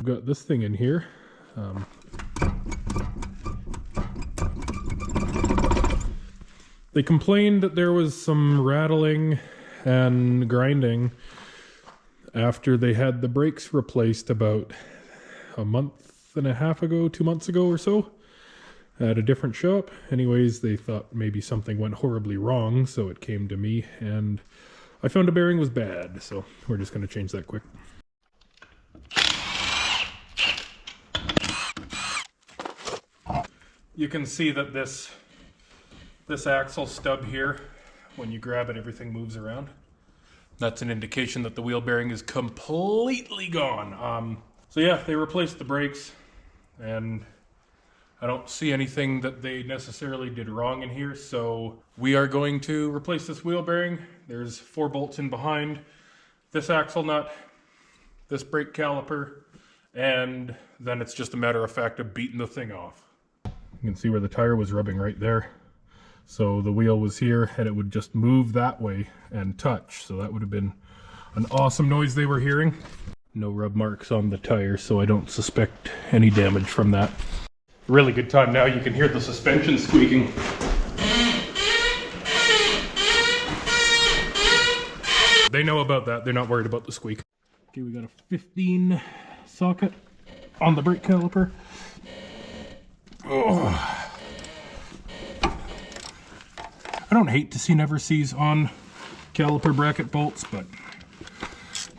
got this thing in here. They complained that there was some rattling and grinding after they had the brakes replaced about a month and a half ago, 2 months ago or so, at a different shop. Anyways, they thought maybe something went horribly wrong, so it came to me, and I found a bearing was bad, so we're just going to change that quick. You can see that this axle stub here, when you grab it, everything moves around. That's an indication that the wheel bearing is completely gone. So yeah, they replaced the brakes, and I don't see anything that they necessarily did wrong in here, so we are going to replace this wheel bearing. There's 4 bolts in behind, this axle nut, this brake caliper, and then it's just a matter of fact of beating the thing off. You can see where the tire was rubbing right there. So the wheel was here and it would just move that way and touch. So that would have been an awesome noise they were hearing. No rub marks on the tire, so I don't suspect any damage from that. Really good time now, you can hear the suspension squeaking. They know about that, they're not worried about the squeak. Okay, we got a 15 socket on the brake caliper. Oh. I don't hate to see never sees on caliper bracket bolts, but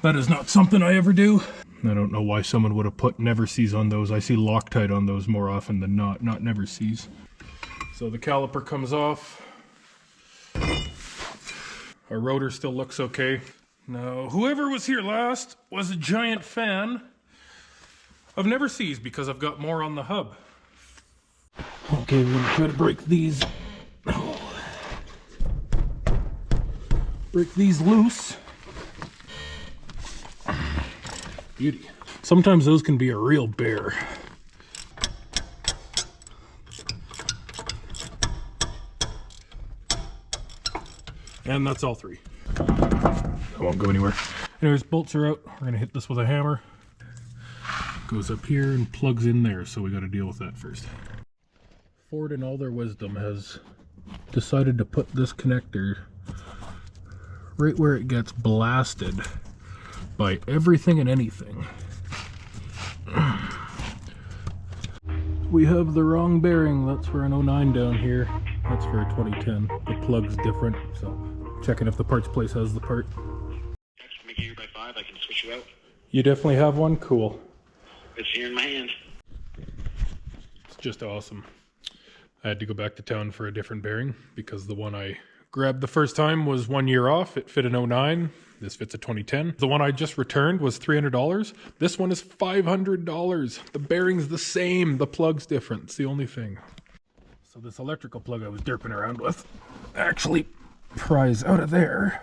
that is not something I ever do. I don't know why someone would have put never sees on those. I see Loctite on those more often than not never sees. So the caliper comes off. Our rotor still looks okay. Now, whoever was here last was a giant fan of never sees because I've got more on the hub. Okay, we're gonna try to break these. Break these loose. Beauty. Sometimes those can be a real bear. And that's all 3. I won't go anywhere. Anyways, bolts are out. We're gonna hit this with a hammer. Goes up here and plugs in there, so we gotta deal with that first. Ford, in all their wisdom, has decided to put this connector right where it gets blasted by everything and anything. We have the wrong bearing. That's for an 09 down here. That's for a 2010. The plug's different, so checking if the parts place has the part. Make it here by 5. I can switch you out. You definitely have one? Cool. It's here in my hand. It's just awesome. I had to go back to town for a different bearing because the one I grabbed the first time was 1 year off. It fit an 09. This fits a 2010. The one I just returned was $300. This one is $500. The bearing's the same. The plug's different. It's the only thing. So this electrical plug I was derping around with actually pries out of there.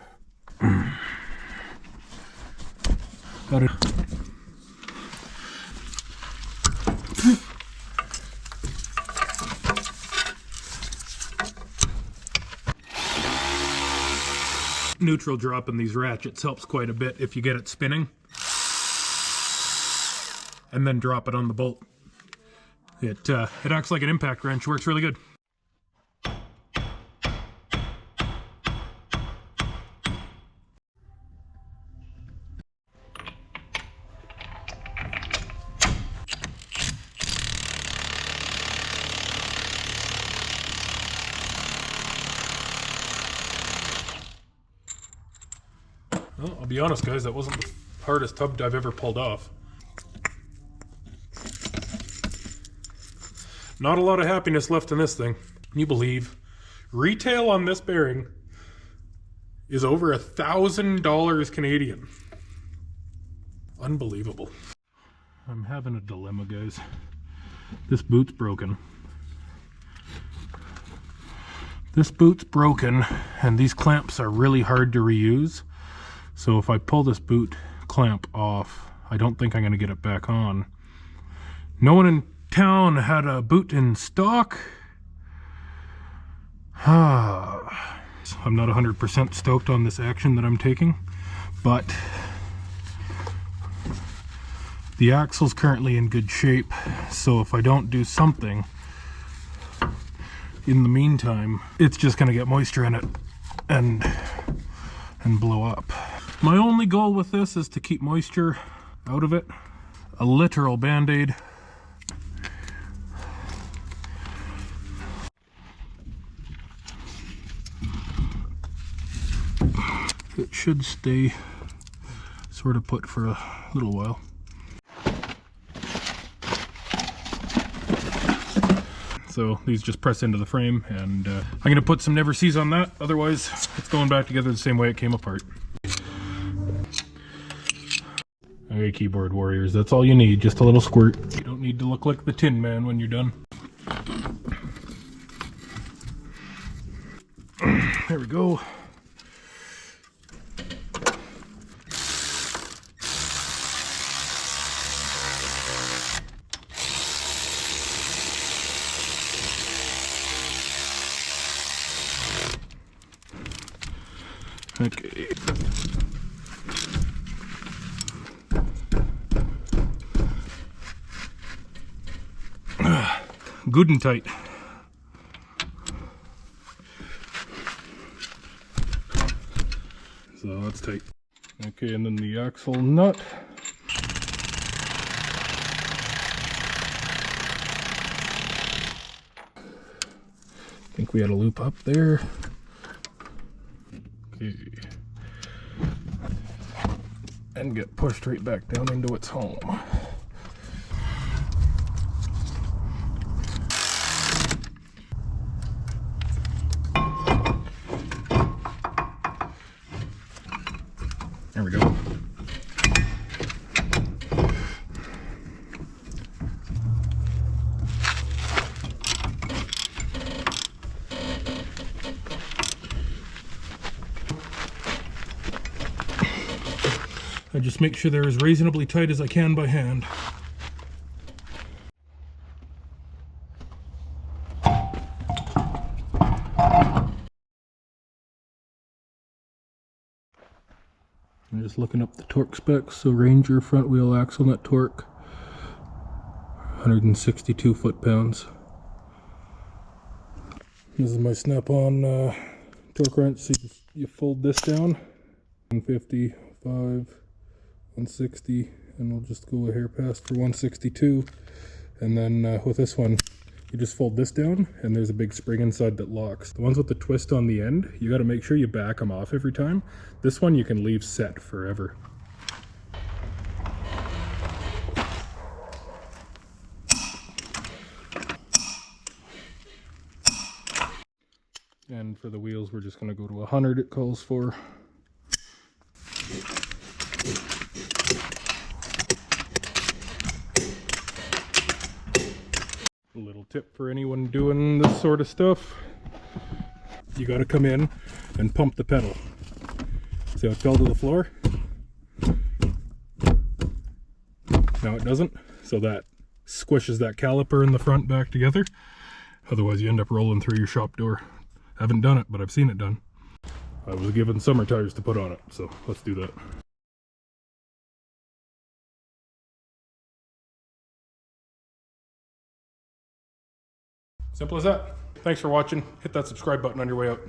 Got it. Neutral drop in these ratchets helps quite a bit if you get it spinning. And then drop it on the bolt. It acts like an impact wrench, works really good. Well, I'll be honest, guys, that wasn't the hardest tub I've ever pulled off. Not a lot of happiness left in this thing. Can you believe? Retail on this bearing is over $1,000 Canadian. Unbelievable. I'm having a dilemma, guys. This boot's broken. This boot's broken, and these clamps are really hard to reuse. So if I pull this boot clamp off, I don't think I'm going to get it back on. No one in town had a boot in stock. I'm not 100% stoked on this action that I'm taking, but The axle's currently in good shape, so if I don't do something in the meantime, it's just going to get moisture in it and blow up. My only goal with this is to keep moisture out of it. A literal band-aid. It should stay sort of put for a little while. So these just press into the frame, and I'm going to put some Never Sees on that, otherwise it's going back together the same way it came apart. Okay, keyboard warriors, that's all you need, just a little squirt. You don't need to look like the Tin Man when you're done. There we go. Okay. Good and tight. So that's tight. Okay, and then the axle nut. I think we had a loop up there. Okay. And get pushed right back down into its home. There we go. I just make sure they're as reasonably tight as I can by hand. I'm just looking up the torque specs. So Ranger front wheel axle nut torque, 162 foot-pounds. This is my snap-on torque wrench. So you fold this down, 150, 160, and we'll just go a hair past for 162. And then with this one, you just fold this down, and there's a big spring inside that locks. The ones with the twist on the end, you got to make sure you back them off every time. This one you can leave set forever. And for the wheels, we're just going to go to 100, it calls for. A little tip for anyone doing this sort of stuff. You got to come in and pump the pedal. See how it fell to the floor? Now it doesn't, so that squishes that caliper in the front back together. Otherwise you end up rolling through your shop door. I haven't done it, but I've seen it done. I was given summer tires to put on it, so let's do that. Simple as that. Thanks for watching. Hit that subscribe button on your way out.